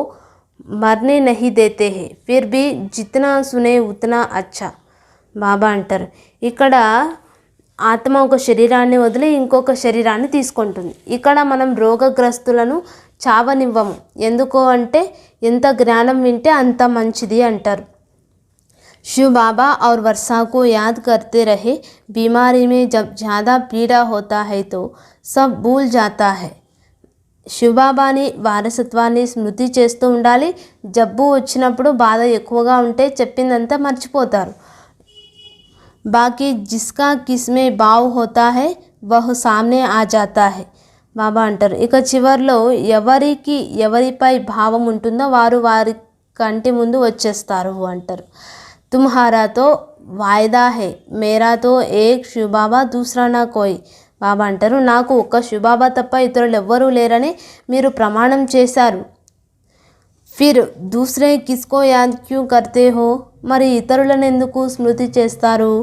मरने नहीं देते हैं, फिर भी जितना सुने उतना अच्छा. బాబా అంటారు, ఇక్కడ ఆత్మ ఒక శరీరాన్ని వదిలి ఇంకొక శరీరాన్ని తీసుకుంటుంది. ఇక్కడ మనం రోగగ్రస్తులను చావనివ్వము. ఎందుకు అంటే ఎంత జ్ఞానం వింటే అంత మంచిది అంటారు. शिव बाबा और वर्षा को याद करते रहे. बीमारी में जब ज़्यादा पीड़ा होता है तो सब भूल जाता है. శివబాబాని వారసత్వాన్ని స్మృతి చేస్తూ ఉండాలి. జబ్బు వచ్చినప్పుడు బాధ ఎక్కువగా ఉంటే చెప్పిందంతా మర్చిపోతారు. బాకీ జిస్కా కిస్మే భావ్ హోతా హై వహ్ సామ్నే ఆ జాతా హై. బాబా అంటారు, ఇక చివర్లో ఎవరిపై భావం ఉంటుందో వారు వారి కంటి ముందు వచ్చేస్తారు అంటారు. తుమ్హారా తో వాయిదా హై, మేరా తో ఏక్ శివబాబా దూసరా నా కోయ్. బాబా అంటారు, నాకు ఒక్క శివబాబా తప్ప ఇతరులు ఎవ్వరూ లేరని మీరు ప్రమాణం చేశారు. ఫిర్ దూసరే కిస్కో యాద్ క్యూ కర్తే హో, మరి ఇతరులను ఎందుకు స్మృతి చేస్తారు.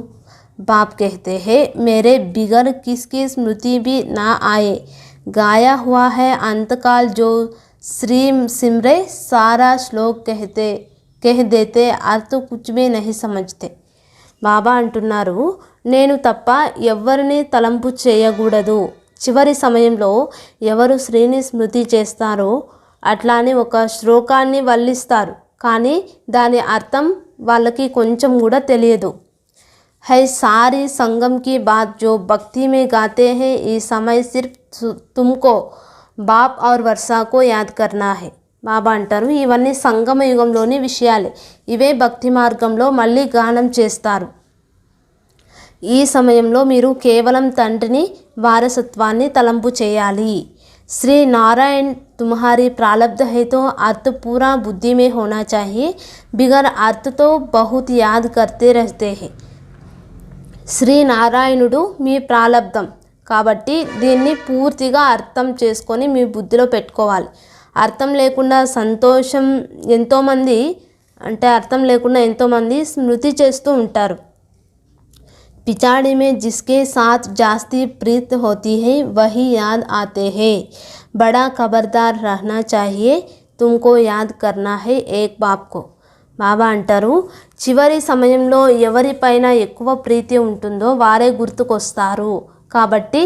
బాప్ कहते हैं मेरे बिगर किसकी स्मृति भी ना आए, गाया हुआ है अंतकाल जो श्री सिमरे सारा श्लोक कह देते अर्थ कुछ भी नहीं समझते. బాబా అంటున్నారు, నేను తప్ప ఎవరిని తలంపు చేయకూడదు. చివరి సమయంలో ఎవరు శ్రీని స్మృతి చేస్తారో అట్లానే ఒక శ్లోకాన్ని వల్లిస్తారు, కానీ దాని అర్థం వాళ్ళకి కొంచెం కూడా తెలియదు. है सारी संगम की बात जो भक्ति में गाते हैं, ये समय सिर्फ तुमको बाप और वर्षा को याद करना है. బాబా అంటారు, ఇవన్నీ సంగమ యుగంలోని విషయాలే, ఇవే భక్తి మార్గంలో మళ్ళీ గానం చేస్తారు. ఈ సమయంలో మీరు కేవలం తండ్రిని వారసత్వాన్ని తలంపు చేయాలి. श्री नारायण तुम्हारी प्रारब्ध है तो अर्थ पूरा बुद्धि में होना चाहिए, बिगर अर्थ तो बहुत याद करते रहते हैं. శ్రీ నారాయణుడు మీ ప్రాలబ్ధం కాబట్టి దీన్ని పూర్తిగా అర్థం చేసుకొని మీ బుద్ధిలో పెట్టుకోవాలి. అర్థం లేకుండా ఎంతోమంది స్మృతి చేస్తూ ఉంటారు. पिछाड़ी में जिसके साथ जास्ती प्रीत होती है वही याद आते हैं. बड़ा खबरदार रहना चाहिए, तुमको याद करना है एक बाप को. బాబా అంటారు, చివరి సమయంలో ఎవరిపైన ఎక్కువ ప్రీతి ఉంటుందో వారే గుర్తుకొస్తారు, కాబట్టి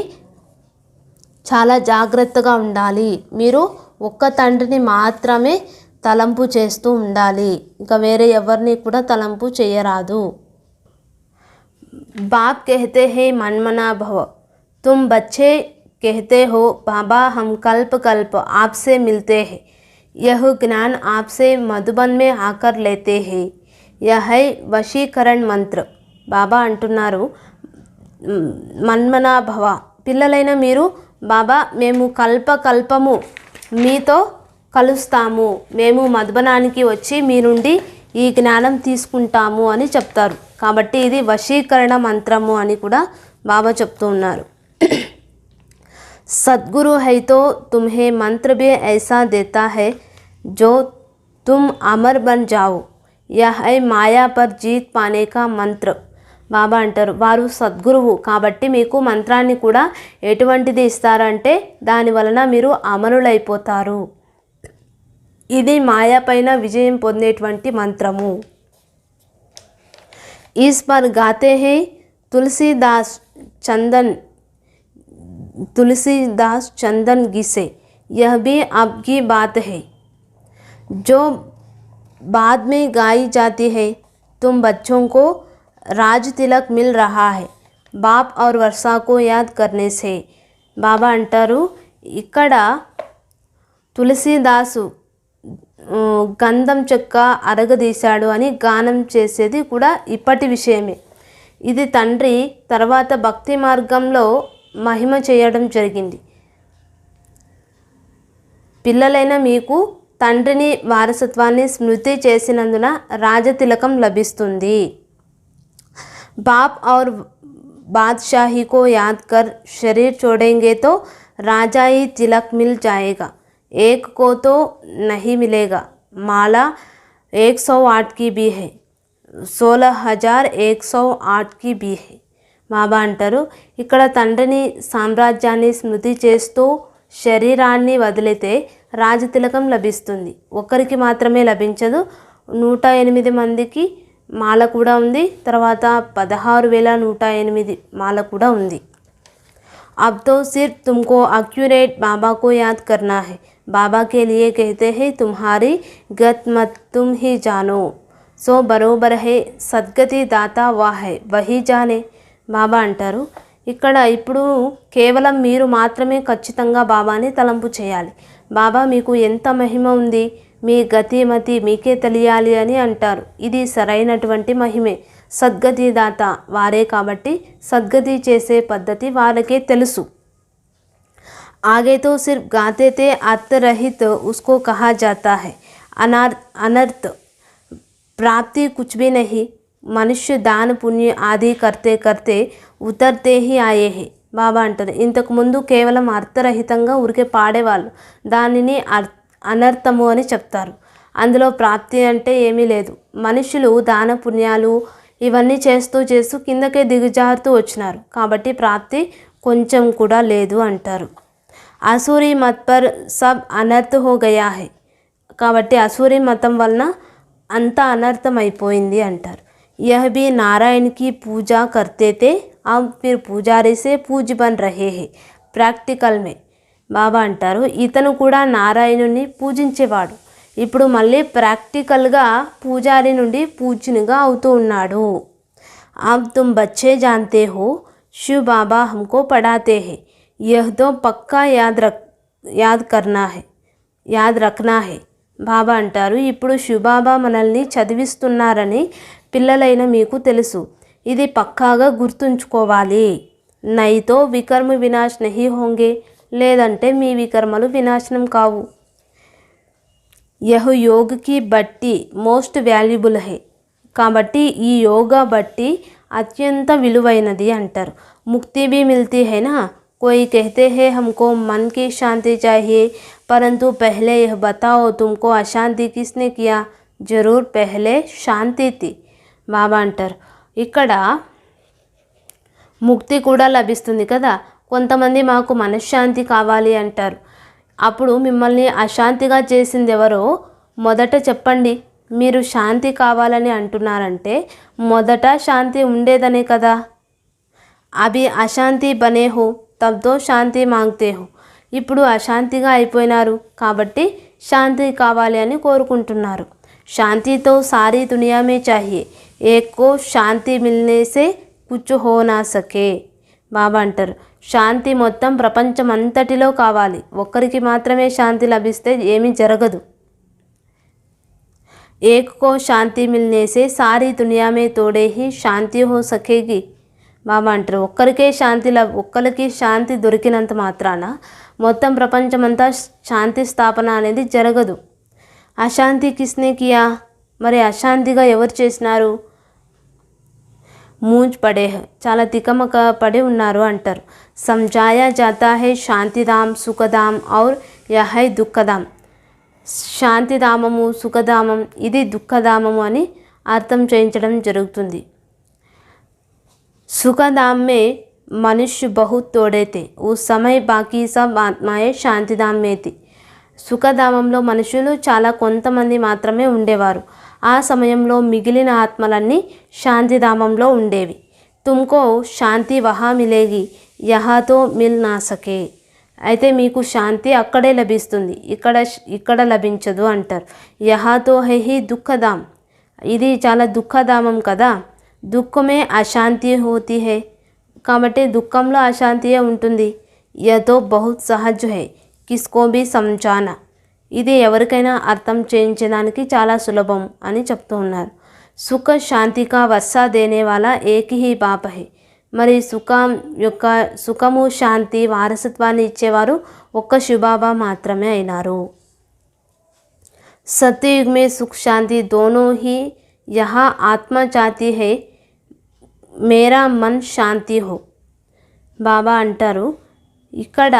చాలా జాగ్రత్తగా ఉండాలి. మీరు ఒక్క తండ్రిని మాత్రమే తలంపు చేస్తూ ఉండాలి, ఇంకా వేరే ఎవరిని కూడా తలంపు చేయరాదు. बाप कहते हैं मनमना भव, तुम बच्चे कहते हो बाबा हम कल्प कल्प आपसे मिलते हैं, यह ज्ञान आपसे मधुबन में आकर लेते हैं, यह है वशीकरण मंत्र. బాబా అంటున్నారు, మన్మనా భవ, పిల్లలైన మీరు బాబా మేము కల్పకల్పము మీతో కలుస్తాము, మేము మధుబనానికి వచ్చి మీ నుండి ఈ జ్ఞానం తీసుకుంటాము అని చెప్తారు. కాబట్టి ఇది వశీకరణ మంత్రము అని కూడా బాబా చెప్తూ ఉన్నారు. सद्गुरु है तो तुम्हें मंत्र भी ऐसा देता है जो तुम अमर बन जाओ, यह है माया पर जीत पाने का मंत्र. బాబా అంటారు వారు సద్గురువు కాబట్టి మీకు మంత్రాన్ని కూడా ఎటువంటిది ఇస్తారంటే దాని వలన మీరు అమరులైపోతారు. ఇది మాయా పైన విజయం పొందేటువంటి మంత్రము. इस पर गाते हैं तुलसीदास चंदन घिसे, यह भी आपकी बात है जो बाद में गाई जाती है. तुम बच्चों को राज तिलक मिल रहा है बाप और वर्षा को याद करने से. బాబా అంటారు ఇక్కడ తులసీదాసు గంధం చెక్క అరగదీశాడు అని గానం చేసేది కూడా ఇప్పటి విషయమే. ఇది తండ్రి తర్వాత భక్తి మార్గంలో మహిమ చేయడం జరిగింది. పిల్లలైన మీకు తండ్రిని వారసత్వాన్ని స్మృతి చేసినందున రాజతిలకం లభిస్తుంది. బాప్ और बादशाही को याद कर शरीर छोड़ेंगे तो राजाई तिलक मिल जाएगा, एक को तो नहीं मिलेगा. माला 108 की भी है, 16,108 की भी है. బాబా అంటారు ఇక్కడ తండ్రిని సామ్రాజ్యాన్ని స్మృతి చేస్తూ శరీరాన్ని వదిలితే రాజతిలకం లభిస్తుంది. ఒక్కరికి మాత్రమే లభించదు, 108 మందికి మాల కూడా ఉంది, తర్వాత 16,108 మాల కూడా ఉంది. अब तो सिर्फ तुमको एक्यूरेट बाबा को याद करना है. बाबा के लिए कहते हैं तुम्हारी गत मत तुम ही जानो, सो बरोबर है सद्गति दाता वह है वही जाने. బాబా అంటారు ఇక్కడ ఇప్పుడు కేవలం మీరు మాత్రమే ఖచ్చితంగా బాబాని తలంపు చేయాలి. బాబా మీకు ఎంత మహిమ ఉంది, మీ గతి మతి మీకే తెలియాలి అని అంటారు. ఇది సరైనటువంటి మహిమే. సద్గతి దాత వారే కాబట్టి సద్గతి చేసే పద్ధతి వారికే తెలుసు. आगे तो सिर्फ गाते थे अर्थरहित उसको कहा जाता है. अनर्थ प्राप्ति कुछ भी नहीं. మనుష్య దాన పుణ్య ఆది కర్తే కర్తే ఉతర్తే హి ఆయే హే. బాబా అంటారు ఇంతకుముందు కేవలం అర్థరహితంగా ఊరికే పాడేవాళ్ళు, దానిని అనర్థము అని చెప్తారు. అందులో ప్రాప్తి అంటే ఏమీ లేదు. మనుషులు దాన పుణ్యాలు ఇవన్నీ చేస్తూ చేస్తూ కిందకే దిగజారుతూ వచ్చినారు కాబట్టి ప్రాప్తి కొంచెం కూడా లేదు అంటారు. అసూరి మత్ పర్ సబ్ అనర్థ హో గయా హై. కాబట్టి అసూరి మతం వలన అంత అనర్థం అయిపోయింది అంటారు. यह भी नारायण की पूजा करते थे, अब फिर पुजारी से पूज बन रहे हैं ప్రాక్టికల్ మే. బాబా అంటారు ఇతను కూడా నారాయణుని పూజించేవాడు, ఇప్పుడు మళ్ళీ ప్రాక్టికల్గా పూజారి నుండి పూజనుగా అవుతూ ఉన్నాడు. अब तुम बच्चे जानते हो शिव बाबा हमको पढ़ाते हैं, यह तो पक्का याद रखना है. బాబా అంటారు ఇప్పుడు శివబాబా మనల్ని చదివిస్తున్నారని పిల్లలైన మీకు తెలుసు, ఇది పక్కాగా గుర్తుంచుకోవాలి. నైతో వికర్మ వినాశ్ నహీ హోంగే, లేదంటే మీ వికర్మలు వినాశనం కావు. యహ్ యోగ్కి బట్టి మోస్ట్ వాల్యుబుల్ హై. కాబట్టి ఈ యోగా బట్టి అత్యంత విలువైనది అంటారు. ముక్తి भी मिलती है ना. कोई कहते हैं हमको मन की शांति चाहिए, परंतु पहले यह बताओ तुमको अशांति किसने किया. जरूर पहले शांति थी. బాబా అంటారు ఇక్కడ ముక్తి కూడా లభిస్తుంది కదా. కొంతమంది మాకు మనశ్శాంతి కావాలి అంటారు. అప్పుడు మిమ్మల్ని అశాంతిగా చేసింది ఎవరో మొదట చెప్పండి. మీరు శాంతి కావాలని అంటున్నారంటే మొదట శాంతి ఉండేదనే కదా. అభి అశాంతి బనే హో తబ్ తో శాంతి మాంగ్తే హో. ఇప్పుడు అశాంతిగా అయిపోయినారు కాబట్టి శాంతి కావాలి అని కోరుకుంటున్నారు. शांति तो सारी दुनिया में चाहिए, एक को शांति मिलने से कुछ हो ना सके. బాబా అంటారు శాంతి మొత్తం ప్రపంచం అంతటిలో కావాలి, ఒక్కరికి మాత్రమే శాంతి లభిస్తే ఏమీ జరగదు. एक को शांति मिलने से सारी दुनिया में थोड़े ही शांति हो सकेगी. బాబా అంటారు ఒక్కరికి శాంతి దొరికినంత మాత్రాన మొత్తం ప్రపంచమంతా శాంతి స్థాపన అనేది జరగదు. అశాంతి కిస్నే కియా, మరి అశాంతిగా ఎవరు చేసినారు? మూంజ్ పడే చాలా తికమక పడి ఉన్నారు అంటారు. సమझाया जाता है శాంతిధామ్ సుఖధామ్ ఔర్ యహ్ హై దుఃఖధామ్. శాంతిధామము సుఖధామం, ఇది దుఃఖధామము అని అర్థం చేయించడం జరుగుతుంది. सुखधाम में मनुष्य बहुत तोड़े थे, उस समय बाकी सब आत्माएं శాంతిధామ్ में थी. సుఖధామంలో మనుషులు చాలా కొంతమంది మాత్రమే ఉండేవారు. ఆ సమయంలో మిగిలిన ఆత్మలన్నీ శాంతిధామంలో ఉండేవి. తుమ్కో శాంతి వహా మిలేగి యహాతో మిల్ నా సకే. అయితే మీకు శాంతి అక్కడే లభిస్తుంది, ఇక్కడ లభించదు అంటారు. యహాతో హై దుఃఖధామ్, ఇది చాలా దుఃఖధామం కదా. దుఃఖమే అశాంతి హోతీ హై, కాబట్టి దుఃఖంలో అశాంతియే ఉంటుంది. యతో బహుత్ సహజ్ హై కిస్కో భీ సమझाना, ఇది ఎవరికైనా అర్థం చేయించడానికి చాలా సులభం అని చెప్తూ ఉన్నారు. సుఖ శాంతికా వర్షా దేనే వాలా ఏక్ హీ బాప్ హై, మరి సుఖము శాంతి వారసత్వాన్ని ఇచ్చేవారు ఒక్క శివబాబా మాత్రమే అయినారు. సత్యయుగ్ మే సుఖ శాంతి దోనో హీ యహా ఆత్మ చాహతీ హై మేరా మన్ శాంతి హో. బాబా అంటారు, ఇక్కడ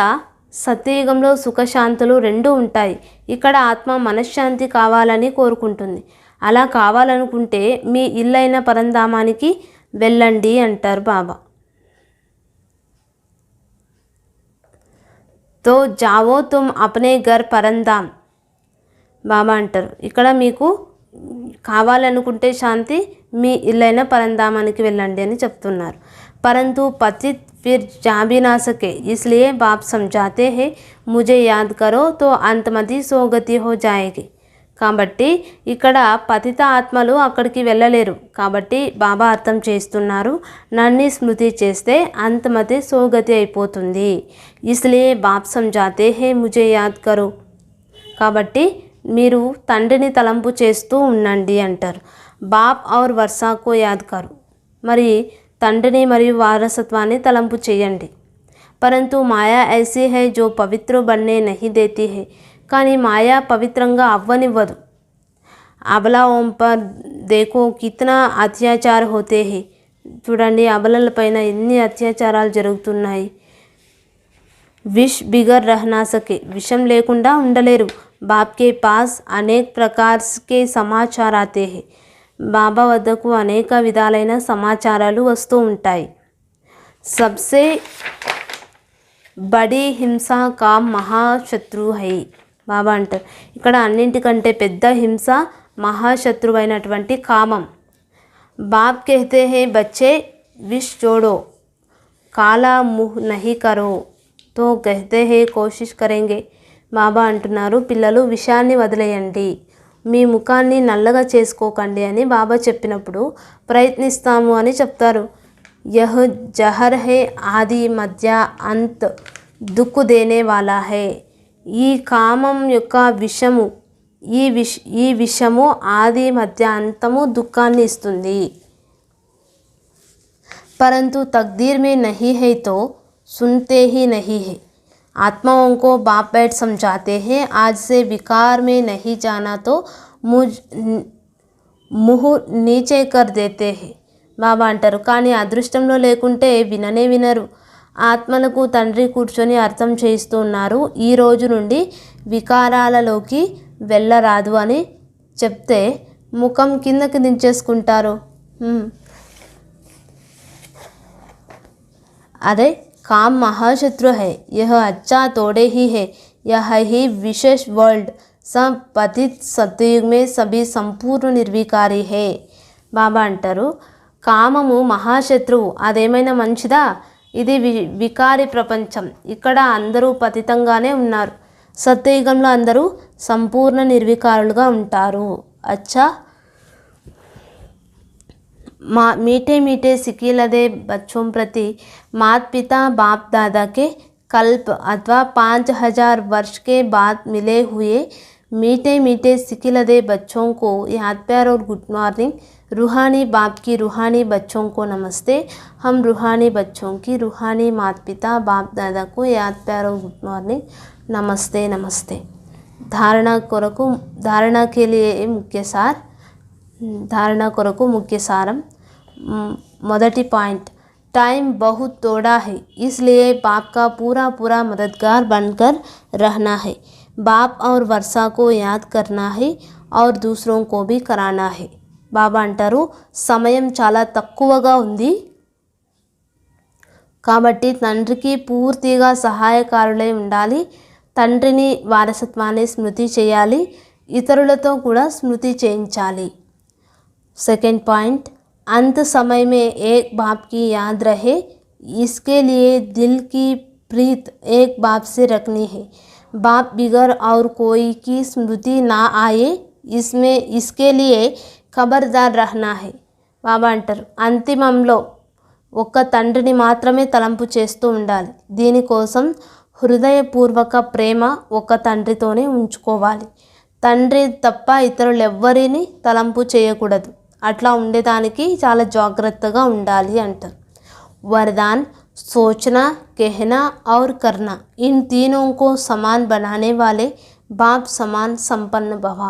సత్యయుగంలో సుఖశాంతులు రెండూ ఉంటాయి. ఇక్కడ ఆత్మ మనశ్శాంతి కావాలని కోరుకుంటుంది. అలా కావాలనుకుంటే మీ ఇల్లైన పరంధామానికి వెళ్ళండి అంటారు బాబా. తో జావో తుమ్ అప్నే ఘర్ పరంధామ్. బాబా అంటారు, ఇక్కడ మీకు కావాలనుకుంటే శాంతి, మీ ఇల్లైన పరంధామానికి వెళ్ళండి అని చెప్తున్నారు. परंतु पतित फिर जा भी ना सके, इसलिए बाप समझाते हैं मुझे याद करो तो अंतमति सोगति हो जाएगी. కాబట్టి ఇక్కడ పతిత ఆత్మలు అక్కడికి వెళ్ళలేరు. కాబట్టి బాబా అర్థం చేస్తున్నారు, నన్ను స్మృతి చేస్తే అంతమతి సోగతి అయిపోతుంది. ఇస్లియే బాప్ సమझाते हैं मुझे याद करो, కాబట్టి మీరు తండ్రిని తలంపు చేస్తూ ఉండండి అంటారు. బాప్ ఔర్ వర్షాకో యాద్ కరు, మరి తండ్రిని మరియు వారసత్వాన్ని తలంపు చేయండి. పరంతు మాయా ఐసీ హై జో పవిత్ర బన్నే నహీ దేతీ హై, కానీ మాయా పవిత్రంగా అవ్వనివ్వదు. అబలా ఓం పర్ దేఖో కితనా అత్యాచార హోతే హై, చూడండి అబలలపైన ఎన్ని అత్యాచారాలు జరుగుతున్నాయి. విష్ బిగర్ రహనా సకే, విషం లేకుండా ఉండలేరు. బాప్కే పాస్ అనేక ప్రకార్కే సమాచార ఆతే హై, బాబా వద్దకు అనేక విధాలైన సమాచారాలు వస్తూ ఉంటాయి. సబ్సే బడి హింస కా మహాశత్రు హై, బాబా అంటారు ఇక్కడ అన్నింటికంటే పెద్ద హింస మహాశత్రువైనటువంటి కామం. బాప్ कहते हैं बच्चे विष जोड़ो, काला मुँह नहीं करो तो कहते हैं कोशिश करेंगे. బాబా అంటున్నారు, పిల్లలు విషాన్ని వదిలేయండి, మీ ముఖాన్ని నల్లగా చేసుకోకండి అని బాబా చెప్పినప్పుడు ప్రయత్నిస్తాము అని చెప్తారు. యహ్ జహర్ హే ఆది మధ్య అంత్ దుఃఖ్ దేనే వాలా హే, ఈ కామం యొక్క విషము, ఈ విషము ఆది మధ్య అంతము దుఃఖాన్ని ఇస్తుంది. परंतु तकदीर में नहीं है तो सुनते ही नहीं है. आत्माओं को बाप बैठ समझाते हैं, आज से विकार में नहीं जाना तो मुँह नीचे कर देते हैं. బాబా అంటారు, కానీ అదృష్టంలో లేకుంటే విననే వినరు. ఆత్మలకు తండ్రి కూర్చొని అర్థం చేస్తూ ఉన్నారు, ఈ రోజు నుండి వికారాలలోకి వెళ్ళరాదు అని చెప్తే ముఖం కిందకి దించేసుకుంటారు. अरे काम महाशत्रु है, यह अच्छा तोड़े ही है, यह ही विशेष वर्ल्ड सब पतित सतयुग में सभी संपूर्ण निर्विकारी है. బాబా అంటారు, కామము మహాశత్రువు, అదేమైనా మంచిదా? ఇది వికారి ప్రపంచం, ఇక్కడ అందరూ పతితంగానే ఉన్నారు. సత్యయుగంలో అందరూ సంపూర్ణ నిర్వికారులుగా ఉంటారు. అచ్చా, मीठे मीठे सिकीलदे बच्चों प्रति माता पिता बाप दादा के कल्प अथवा 5000 वर्ष के बाद मिले हुए मीठे मीठे सिखिलदे बच्चों को याद प्यार और गुड मॉर्निंग। रूहानी बाप की रूहानी बच्चों को नमस्ते। हम रूहानी बच्चों की रूहानी माता पिता बाप दादा को याद प्यार और गुड मॉर्निंग, नमस्ते नमस्ते। धारणा के लिए मुख्य सारम। మొదటి పాయింట్, टाइम बहुत थोड़ा है, इसलिए बाप का पूरा मददगार बनकर रहना है। बाप और वर्षा को याद करना है और दूसरों को भी कराना है। బాబా అంటారు సమయం చాలా తక్కువగా ఉంది కాబట్టి తండ్రికి పూర్తిగా సహాయకారులై ఉండాలి. తండ్రిని వారసత్వాన్ని స్మృతి చేయాలి, ఇతరులతో కూడా స్మృతి చేయించాలి. सेकंड पॉइंट, अंत समय में एक बाप की याद रहे, इसके लिए दिल की प्रीत एक बाप से रखनी है. बाप बिगर और कोई की स्मृति ना आए, इसके लिए ఖబర్దార్ రహనా హై. బాబా అంటారు అంతిమంలో ఒక్క తండ్రిని మాత్రమే తలంపు చేస్తూ ఉండాలి. దీనికోసం హృదయపూర్వక ప్రేమ ఒక్క తండ్రితోనే ఉంచుకోవాలి. తండ్రి తప్ప ఇతరులు ఎవ్వరిని తలంపు చేయకూడదు. అట్లా ఉండేదానికి చాలా జాగ్రత్తగా ఉండాలి అంటారు. वरदान, सोचना, कहना और करना, इन तीनों को समान बनाने वाले बाप समान संपन्न भव.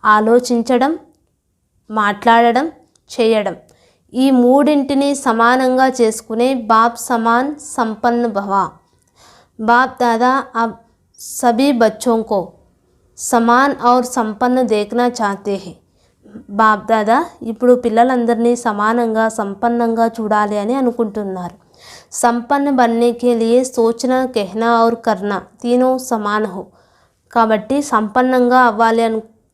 ఆలోచించడం, మాట్లాడడం, చేయడం, ఈ మూడింటిని సమానంగా చేసుకునే బాప్ సమాన్ సంపన్న భవ. బాప్ దాదా अब सभी बच्चों को समान और संपन्न देखना चाहते हैं. బాప్ దాదా ఇప్పుడు పిల్లలందరినీ సమానంగా సంపన్నంగా చూడాలి అని అనుకుంటున్నారు. సంపన్న बनने के लिए सोचना, कहना और करना तीनों समान हो. కాబట్టి సంపన్నంగా అవ్వాలి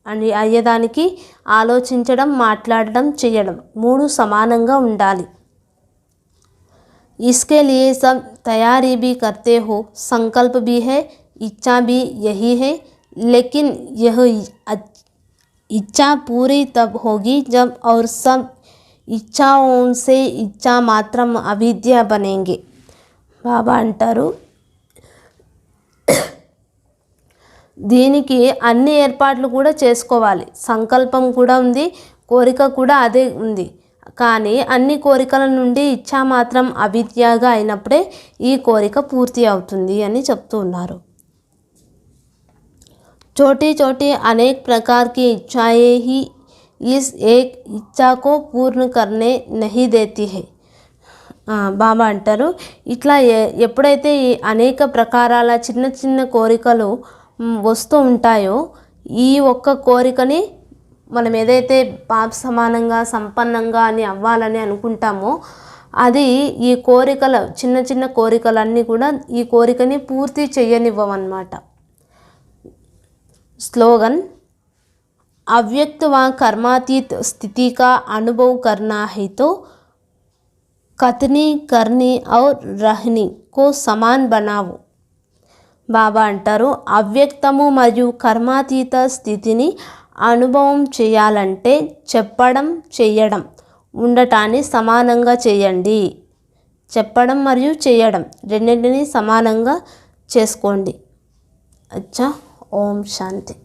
అని అయ్యేదానికి ఆలోచించడం, మాట్లాడడం, చేయడం మూడు సమానంగా ఉండాలి. इसके लिए सब तैयारी भी करते हो, संकल्प भी है, इच्छा भी यही है, लेकिन यह इच्छा पूरी तब होगी जब और सब इच्छाओं से इच्छा मात्रम अविद्या बनेंगे. బాబా అంటారు దీనికి అన్ని ఏర్పాట్లు కూడా చేసుకోవాలి. సంకల్పం కూడా ఉంది, కోరిక కూడా అదే ఉంది. కానీ అన్ని కోరికల నుండి ఇచ్చా మాత్రం అవిద్యగా అయినప్పుడే ఈ కోరిక పూర్తి అవుతుంది అని చెప్తూ ఉన్నారు. छोटी छोटी अनेक प्रकार की इच्छाएं ही इस एक इच्छा को पूर्ण करने नहीं देती है. బాబా అంటారు ఇట్లా ఎప్పుడైతే ఈ అనేక ప్రకారాల చిన్న చిన్న కోరికలు వస్తూ ఉంటాయో ఈ ఒక్క కోరికని మనం ఏదైతే బాప్ సమానంగా సంపన్నంగా అని అవ్వాలని అనుకుంటామో అది ఈ కోరికల చిన్న చిన్న కోరికలన్నీ కూడా ఈ కోరికని పూర్తి చేయనివ్వమన్నమాట. स्लोगन, अव्यक्त व कर्मातीत स्थिति का अनुभव करना है तो कथनी, करनी और रहनी को समान बनाओ. బాబా అంటారు అవ్యక్తము మరియు కర్మాతీత స్థితిని అనుభవం చేయాలంటే చెప్పడం, చేయడం, ఉండటాన్ని సమానంగా చేయండి. చెప్పడం మరియు చేయడం రెండింటిని సమానంగా చేసుకోండి. అచ్చా, ఓం శాంతి.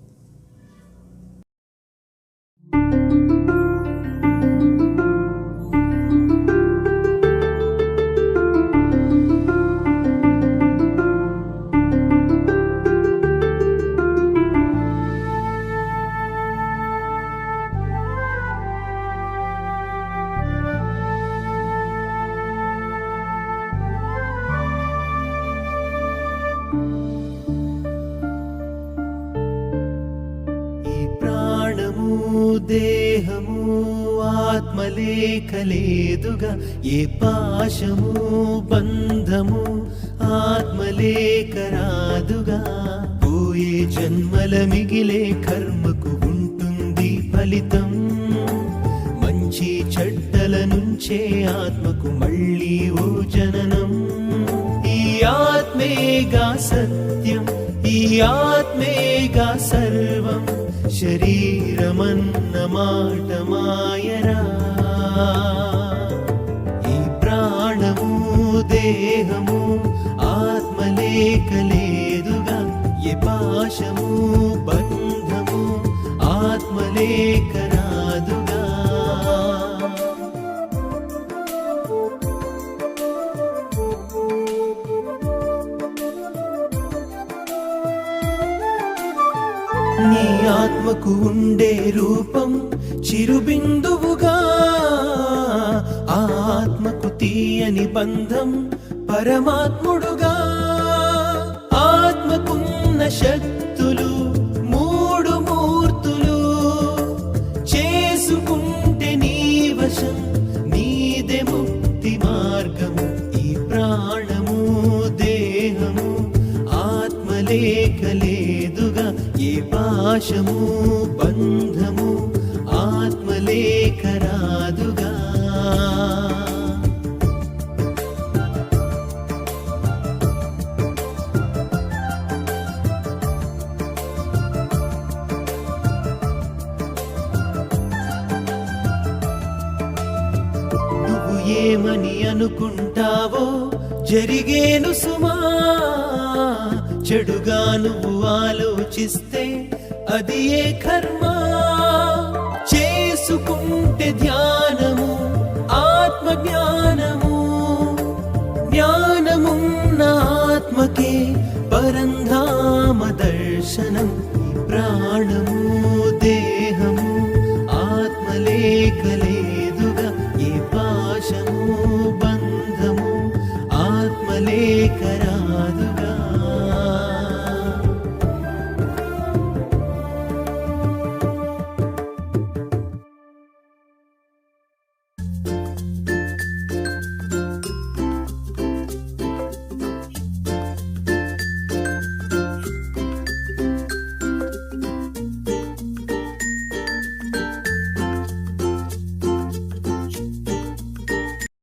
దేహము ఆత్మలేఖలేదుగా, ఏ పాశము బంధము ఆత్మలేఖరాదుగా. పోయే జన్మల మిగిలే కర్మకు ఉంటుంది ఫలితం. మంచి చెడ్డల నుంచే ఆత్మకు మళ్ళీ ఓ జననం. ఈ ఆత్మేగా సత్యం, ఈ ఆత్మేగా సర్వం. శరీరమన్న మాట మాయరా. ఈ ప్రాణము దేహము ఆత్మలేఖలేదుగా, ఏ పాశము బంధము లేక రాదుగా. నీ ఆత్మకు ఉండే రూపం చిరుబిందువుగా, ఆ ఆత్మకు తీయని బంధం పరమాత్ముడుగా. ఆత్మకున్న శక్తులు మూడు మూర్తులు, చేసుకుంటే నీ వశం నీదే ముక్తి మార్గము. ఈ ప్రాణము దేహము ఆత్మలేక లేదుగా, ఏ పాశము బంధము ఆత్మలేక రాదుగా. నువ్వు ఏమని అనుకుంటావో జరిగేను సుమా, చెడుగా నువ్వు ఆలోచిస్తే అది ఏ కర్మ. చేసుకుంటే ధ్యానము ఆత్మ జ్ఞానము, జ్ఞానమున్న ఆత్మకే పరంధామ దర్శనం. ప్రాణము